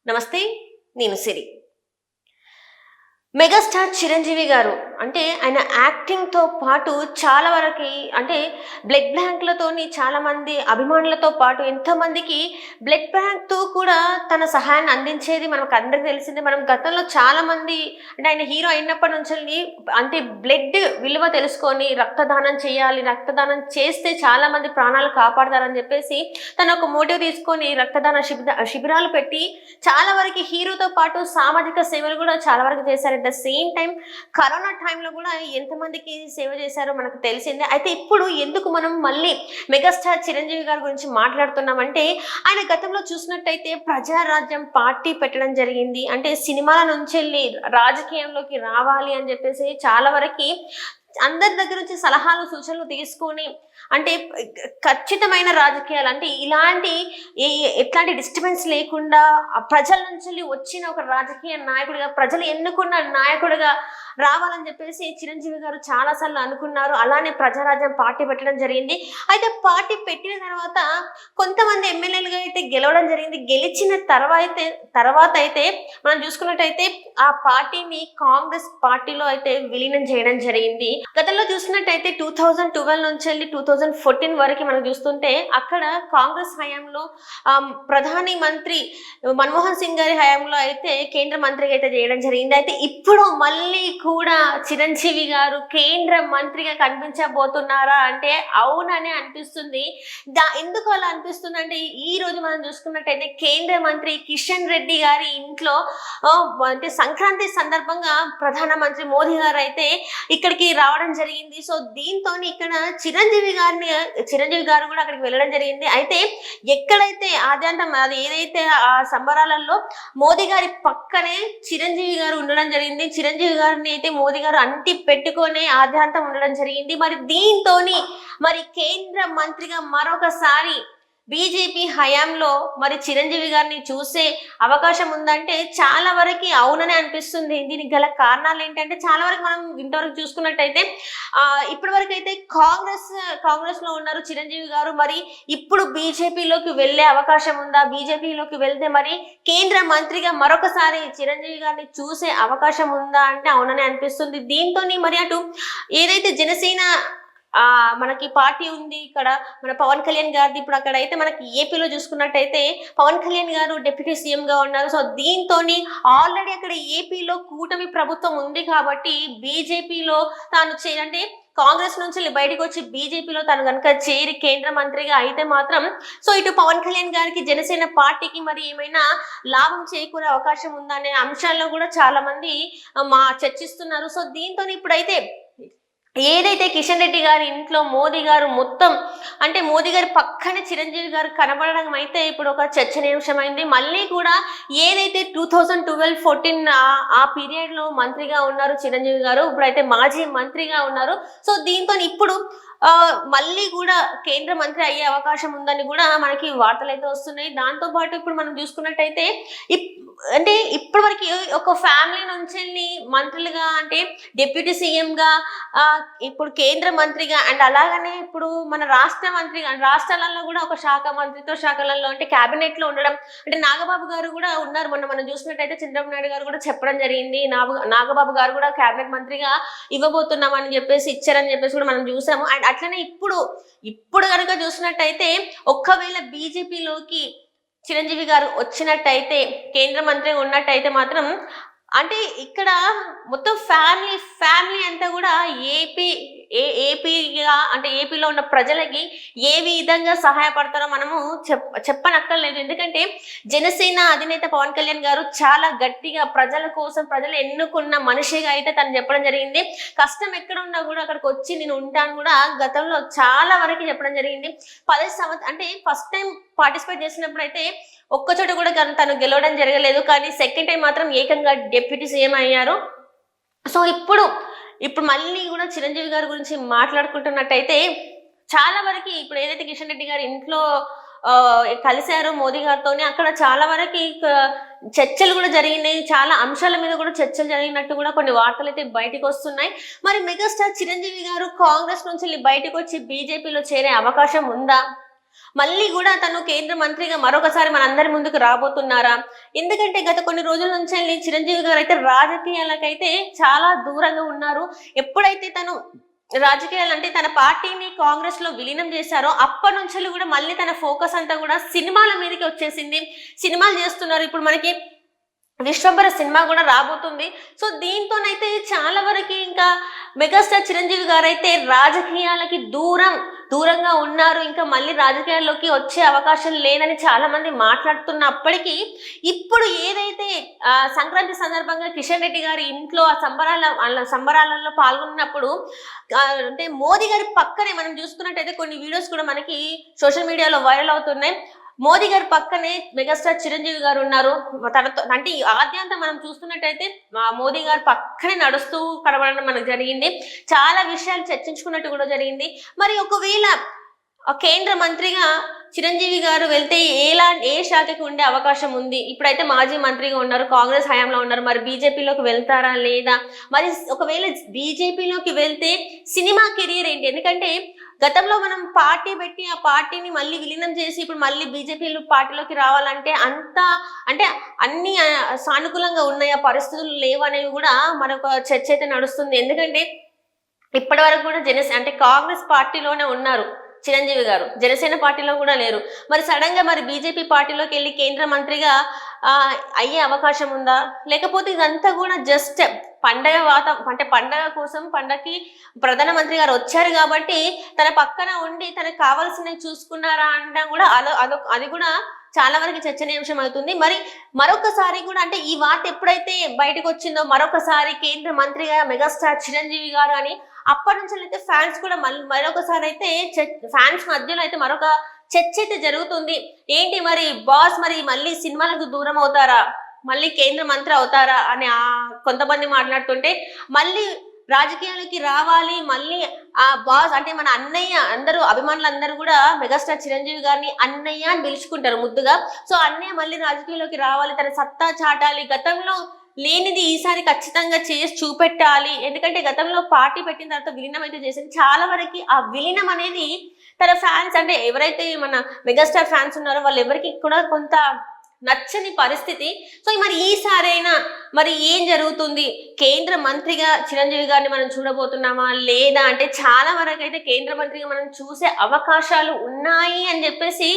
నమస్తే. నేను సిరి. మెగాస్టార్ చిరంజీవి గారు అంటే ఆయన యాక్టింగ్‌తో పాటు చాలా వరకి అంటే బ్లడ్ బ్యాంక్‌లతోని చాలామంది అభిమానులతో పాటు ఎంతోమందికి బ్లడ్ బ్యాంక్‌తో కూడా తన సహాయాన్ని అందించేది మనకందరికి తెలిసిందే. మనం గతంలో చాలామంది అంటే ఆయన హీరో అయినప్పటి నుంచెల్లి అంటే బ్లడ్ విలువ తెలుసుకొని రక్తదానం చేయాలి, రక్తదానం చేస్తే చాలామంది ప్రాణాలు కాపాడతారని చెప్పేసి తను ఒక మోటివ్ తీసుకొని రక్తదాన శిబిరాలు పెట్టి చాలా వరకి హీరోతో పాటు సామాజిక సేవలు కూడా చాలా వరకు చేశారు. ద సేమ్ టైం కరోనా టైంలో కూడా ఎంతమందికి సేవ చేశారో మనకు తెలిసిందే. అయితే ఇప్పుడు ఎందుకు మనం మళ్ళీ మెగాస్టార్ చిరంజీవి గారి గురించి మాట్లాడుతున్నామంటే ఆయన గతంలో చూసినట్టయితే ప్రజారాజ్యం పార్టీ పెట్టడం జరిగింది. అంటే సినిమాల నుంచి వెళ్ళి రాజకీయంలోకి రావాలి అని చెప్పేసి చాలా వరకు అందరి దగ్గర నుంచి సలహాలు సూచనలు తీసుకొని అంటే ఖచ్చితమైన రాజకీయాలు అంటే ఇలాంటి ఎట్లాంటి డిస్టర్బెన్స్ లేకుండా ప్రజల నుంచి వచ్చిన ఒక రాజకీయ నాయకుడిగా ప్రజలు ఎన్నుకున్న నాయకుడిగా రావాలని చెప్పేసి చిరంజీవి గారు చాలాసార్లు అనుకున్నారు. అలానే ప్రజారాజ్యం పార్టీ పెట్టడం జరిగింది. అయితే పార్టీ పెట్టిన తర్వాత కొంతమంది ఎమ్మెల్యేలుగా అయితే గెలవడం జరిగింది. గెలిచిన తర్వాత అయితే మనం చూసుకున్నట్టయితే ఆ పార్టీని కాంగ్రెస్ పార్టీలో అయితే విలీనం చేయడం జరిగింది. గతంలో చూసినట్టయితే 2012 నుంచి వెళ్ళి 2014 వరకు మనం చూస్తుంటే అక్కడ కాంగ్రెస్ హయాంలో ప్రధాని మంత్రి మన్మోహన్ సింగ్ గారి హయాంలో అయితే కేంద్ర మంత్రిగా అయితే చేయడం జరిగింది. అయితే ఇప్పుడు మళ్ళీ కూడా చిరంజీవి గారు కేంద్ర మంత్రిగా కనిపించబోతున్నారా అంటే అవుననే అనిపిస్తుంది. ఎందుకు అలా అనిపిస్తుంది అంటే ఈ రోజు మనం చూసుకున్నట్టయితే కేంద్ర మంత్రి కిషన్ రెడ్డి గారి ఇంట్లో అంటే సంక్రాంతి సందర్భంగా ప్రధానమంత్రి మోదీ గారు అయితే ఇక్కడికి రావడం జరిగింది. సో దీంతో ఇక్కడ చిరంజీవి గారు కూడా అక్కడికి వెళ్ళడం జరిగింది. అయితే ఎక్కడైతే ఆద్యంతం అది ఏదైతే ఆ సంబరాలలో మోదీ గారి పక్కనే చిరంజీవి గారు ఉండడం జరిగింది. చిరంజీవి గారిని అయితే మోదీ గారు అంటి పెట్టుకొని ఆద్యంతం ఉండడం జరిగింది. మరి దీంతో మరి కేంద్ర మంత్రిగా మరొకసారి బీజేపీ హయాంలో మరి చిరంజీవి గారిని చూసే అవకాశం ఉందంటే చాలా వరకు అవుననే అనిపిస్తుంది. దీనికి గల కారణాలు ఏంటంటే చాలా వరకు మనం ఇంతవరకు చూసుకున్నట్టయితే ఇప్పటి వరకు అయితే కాంగ్రెస్ లో ఉన్నారు చిరంజీవి గారు. మరి ఇప్పుడు బీజేపీలోకి వెళ్ళే అవకాశం ఉందా? బీజేపీలోకి వెళ్తే మరి కేంద్ర మంత్రిగా మరొకసారి చిరంజీవి గారిని చూసే అవకాశం ఉందా అంటే అవుననే అనిపిస్తుంది. దీంతో మరి అటు ఏదైతే జనసేన మనకి పార్టీ ఉంది ఇక్కడ మన పవన్ కళ్యాణ్ గారిది. ఇప్పుడు అక్కడ అయితే మనకి ఏపీలో చూసుకున్నట్టయితే పవన్ కళ్యాణ్ గారు డిప్యూటీ సీఎం గా ఉన్నారు. సో దీంతో ఆల్రెడీ అక్కడ ఏపీలో కూటమి ప్రభుత్వం ఉంది కాబట్టి బీజేపీలో తాను అంటే కాంగ్రెస్ నుంచి బయటకు వచ్చి బీజేపీలో తను కనుక చేరి కేంద్ర మంత్రిగా అయితే మాత్రం సో ఇటు పవన్ కళ్యాణ్ గారికి జనసేన పార్టీకి మరి ఏమైనా లాభం చేకూరే అవకాశం ఉందా అనే అంశాల్లో కూడా చాలా మంది చర్చిస్తున్నారు. సో దీంతో ఇప్పుడైతే ఏదైతే కిషన్ రెడ్డి గారి ఇంట్లో మోదీ గారు మొత్తం అంటే మోదీ గారి పక్కనే చిరంజీవి గారు కనబడడం అయితే ఇప్పుడు ఒక చర్చనీయాంశమైంది. మళ్ళీ కూడా ఏదైతే 2012-14 ఆ పీరియడ్ లో మంత్రిగా ఉన్నారు చిరంజీవి గారు, ఇప్పుడైతే మాజీ మంత్రిగా ఉన్నారు. సో దీంతో ఇప్పుడు మళ్ళీ కూడా కేంద్ర మంత్రి అయ్యే అవకాశం ఉందని కూడా మనకి వార్తలు అయితే వస్తున్నాయి. దాంతో పాటు ఇప్పుడు మనం చూసుకున్నట్టయితే అంటే ఇప్పటి వరకు ఒక ఫ్యామిలీ నుంచి మంత్రులుగా అంటే డిప్యూటీ సీఎం గా ఇప్పుడు కేంద్ర మంత్రిగా అండ్ అలాగనే ఇప్పుడు మన రాష్ట్రాలలో కూడా ఒక మంత్రిత్వ శాఖలలో అంటే క్యాబినెట్ లో ఉండడం అంటే నాగబాబు గారు కూడా ఉన్నారు. మనం చూసినట్టయితే చంద్రబాబు నాయుడు గారు కూడా చెప్పడం జరిగింది. నాగబాబు గారు కూడా క్యాబినెట్ మంత్రిగా ఇవ్వబోతున్నామని చెప్పేసి ఇచ్చారని చెప్పేసి కూడా మనం చూసాము. అండ్ అట్లనే ఇప్పుడు కనుక చూసినట్టయితే ఒక్కవేళ బీజేపీలోకి చిరంజీవి గారు వచ్చినట్టయితే కేంద్ర మంత్రి ఉన్నట్టయితే మాత్రం అంటే ఇక్కడ మొత్తం ఫ్యామిలీ అంతా కూడా ఏపీగా అంటే ఏపీలో ఉన్న ప్రజలకి ఏ విధంగా సహాయపడతారో మనము చెప్పనక్కర్లేదు. ఎందుకంటే జనసేన అధినేత పవన్ కళ్యాణ్ గారు చాలా గట్టిగా ప్రజల కోసం ప్రజలు ఎన్నుకున్న మనిషిగా అయితే తను చెప్పడం జరిగింది. కష్టం ఎక్కడ ఉన్నా కూడా అక్కడికి వచ్చి నేను ఉంటాను కూడా గతంలో చాలా వరకు చెప్పడం జరిగింది. 10 సంవత్సరాలు అంటే ఫస్ట్ టైం పార్టిసిపేట్ చేసినప్పుడు అయితే ఒక్కచోట కూడా తను గెలవడం జరగలేదు. కానీ సెకండ్ టైం మాత్రం ఏకంగా డిప్యూటీ సీఎం అయ్యారు. సో ఇప్పుడు మళ్ళీ కూడా చిరంజీవి గారి గురించి మాట్లాడుకుంటున్నట్టయితే చాలా వరకు ఇప్పుడు ఏదైతే కిషన్ రెడ్డి గారి ఇంట్లో కలిశారో మోదీ గారితో అక్కడ చాలా వరకు చర్చలు కూడా జరిగినాయి. చాలా అంశాల మీద కూడా చర్చలు జరిగినట్టు కూడా కొన్ని వార్తలు అయితే బయటకు వస్తున్నాయి. మరి మెగాస్టార్ చిరంజీవి గారు కాంగ్రెస్ నుంచి బయటకు వచ్చి బీజేపీలో చేరే అవకాశం ఉందా? మళ్ళీ కూడా తను కేంద్ర మంత్రిగా మరొకసారి మనందరి ముందుకు రాబోతున్నారా? ఎందుకంటే గత కొన్ని రోజుల నుంచి చిరంజీవి గారు అయితే రాజకీయాలకైతే చాలా దూరంగా ఉన్నారు. ఎప్పుడైతే తను రాజకీయాలంటే తన పార్టీని కాంగ్రెస్ లో విలీనం చేశారో అప్పటి నుంచి కూడా మళ్ళీ తన ఫోకస్ అంతా కూడా సినిమాల మీదకి వచ్చేసింది. సినిమాలు చేస్తున్నారు. ఇప్పుడు మనకి విశ్వంబర సినిమా కూడా రాబోతుంది. సో దీంతోనైతే చాలా వరకు ఇంకా మెగాస్టార్ చిరంజీవి గారు అయితే రాజకీయాలకి దూరంగా ఉన్నారు. ఇంకా మళ్ళీ రాజకీయాల్లోకి వచ్చే అవకాశం లేదని చాలా మంది మాట్లాడుతున్నప్పటికీ ఇప్పుడు ఏదైతే సంక్రాంతి సందర్భంగా కిషన్ రెడ్డి గారి ఇంట్లో ఆ సంబరాలలో పాల్గొన్నప్పుడు అంటే మోదీ గారి పక్కనే మనం చూసుకున్నట్టయితే కొన్ని వీడియోస్ కూడా మనకి సోషల్ మీడియాలో వైరల్ అవుతున్నాయి. మోదీ గారి పక్కనే మెగాస్టార్ చిరంజీవి గారు ఉన్నారు. తనతో అంటే ఆద్యంతం మనం చూస్తున్నట్టయితే మోదీ గారు పక్కనే నడుస్తూ కనబడడం మనకు జరిగింది. చాలా విషయాలు చర్చించుకున్నట్టు కూడా జరిగింది. మరి ఒకవేళ కేంద్ర మంత్రిగా చిరంజీవి గారు వెళ్తే ఏ శాఖకి ఉండే అవకాశం ఉంది? ఇప్పుడైతే మాజీ మంత్రిగా ఉన్నారు, కాంగ్రెస్ హయాంలో ఉన్నారు. మరి బీజేపీలోకి వెళ్తారా లేదా? మరి ఒకవేళ బీజేపీలోకి వెళ్తే సినిమా కెరీర్ ఏంటి? ఎందుకంటే గతంలో మనం పార్టీ పెట్టి ఆ పార్టీని మళ్ళీ విలీనం చేసి ఇప్పుడు మళ్ళీ బీజేపీ పార్టీలోకి రావాలంటే అంటే అన్ని సానుకూలంగా ఉన్నాయా, పరిస్థితులు లేవనేవి కూడా మరొక చర్చ అయితే నడుస్తుంది. ఎందుకంటే ఇప్పటి వరకు కూడా అంటే కాంగ్రెస్ పార్టీలోనే ఉన్నారు చిరంజీవి గారు, జనసేన పార్టీలో కూడా లేరు. మరి సడన్ గా మరి బీజేపీ పార్టీలోకి వెళ్ళి కేంద్ర మంత్రిగా అయ్యే అవకాశం ఉందా? లేకపోతే ఇదంతా కూడా జస్ట్ పండగ కోసం పండగకి ప్రధానమంత్రి గారు వచ్చారు కాబట్టి తన పక్కన ఉండి తనకు కావాల్సినవి చూసుకున్నారా అంటే కూడా అది కూడా చాలా వరకు చర్చనీయాంశం అవుతుంది. మరి మరొకసారి కూడా అంటే ఈ వార్త ఎప్పుడైతే బయటకు వచ్చిందో మరొకసారి కేంద్ర మంత్రిగా మెగాస్టార్ చిరంజీవి గారు అని అప్పటి నుంచి అయితే ఫ్యాన్స్ కూడా మరొకసారి అయితే ఫ్యాన్స్ మధ్యలో అయితే మరొక చర్చ అయితే జరుగుతుంది. ఏంటి మరి బాస్ మరి మళ్ళీ సినిమాలకు దూరం అవుతారా, మళ్ళీ కేంద్ర మంత్రి అవుతారా అని కొంతమంది మాట్లాడుతుంటే మళ్ళీ రాజకీయాలకి రావాలి, మళ్ళీ ఆ బాస్ అంటే మన అన్నయ్య అందరూ అభిమానులందరూ కూడా మెగాస్టార్ చిరంజీవి గారిని అన్నయ్య అని పిలుచుకుంటారు ముద్దుగా. సో అన్నయ్య మళ్ళీ రాజకీయాల్లోకి రావాలి, తన సత్తా చాటాలి, గతంలో లేనిది ఈసారి ఖచ్చితంగా చేసి చూపెట్టాలి. ఎందుకంటే గతంలో పార్టీ పెట్టిన తర్వాత విలీనం అయితే చేసింది. చాలా వరకు ఆ విలీనం అనేది తన ఫ్యాన్స్ అంటే ఎవరైతే మన మెగాస్టార్ ఫ్యాన్స్ ఉన్నారో వాళ్ళు ఎవరికి కూడా కొంత నచ్చని పరిస్థితి. సో మరి ఈసారైనా మరి ఏం జరుగుతుంది? కేంద్ర మంత్రిగా చిరంజీవి గారిని మనం చూడబోతున్నామా లేదా అంటే చాలా వరకు అయితే కేంద్ర మంత్రిగా మనం చూసే అవకాశాలు ఉన్నాయి అని చెప్పేసి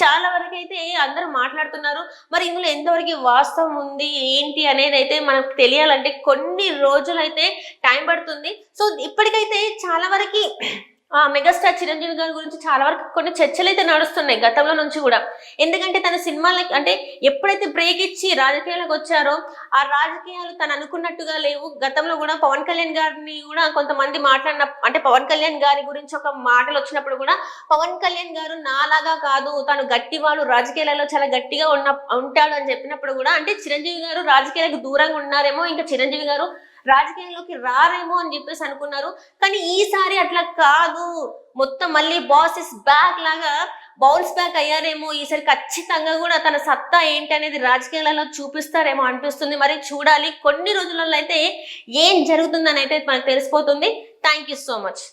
చాలా వరకు అయితే అందరూ మాట్లాడుతున్నారు. మరి ఇందులో ఎంతవరకు వాస్తవం ఉంది ఏంటి అనేది అయితే మనకు తెలియాలంటే కొన్ని రోజులు అయితే టైం పడుతుంది. సో ఇప్పటికైతే చాలా వరకు మెగాస్టార్ చిరంజీవి గారి గురించి చాలా వరకు కొన్ని చర్చలు అయితే నడుస్తున్నాయి గతంలో నుంచి కూడా. ఎందుకంటే తన సినిమాలకి అంటే ఎప్పుడైతే బ్రేక్ ఇచ్చి రాజకీయాలకు వచ్చారో ఆ రాజకీయాలు తను అనుకున్నట్టుగా లేవు. గతంలో కూడా పవన్ కళ్యాణ్ గారిని కూడా కొంతమంది అంటే పవన్ కళ్యాణ్ గారి గురించి ఒక మాటలు వచ్చినప్పుడు కూడా పవన్ కళ్యాణ్ గారు నాలాగా కాదు, తను గట్టివాడు, రాజకీయాలలో చాలా గట్టిగా ఉంటాడు అని చెప్పినప్పుడు కూడా అంటే చిరంజీవి గారు రాజకీయాలకు దూరంగా ఉన్నారేమో, ఇంకా చిరంజీవి గారు రాజకీయాల్లోకి రారేమో అని చెప్పేసి అనుకున్నారు. కానీ ఈసారి అట్లా కాదు, మొత్తం మళ్ళీ బాస్ ఇస్ బ్యాక్ లాగా బౌన్స్ బ్యాక్ అయ్యారేమో. ఈసారి ఖచ్చితంగా కూడా తన సత్తా ఏంటి అనేది రాజకీయాలలో చూపిస్తారేమో అనిపిస్తుంది. మరి చూడాలి, కొన్ని రోజులలో అయితే ఏం జరుగుతుందని అయితే మనకు తెలిసిపోతుంది. Thank you so much.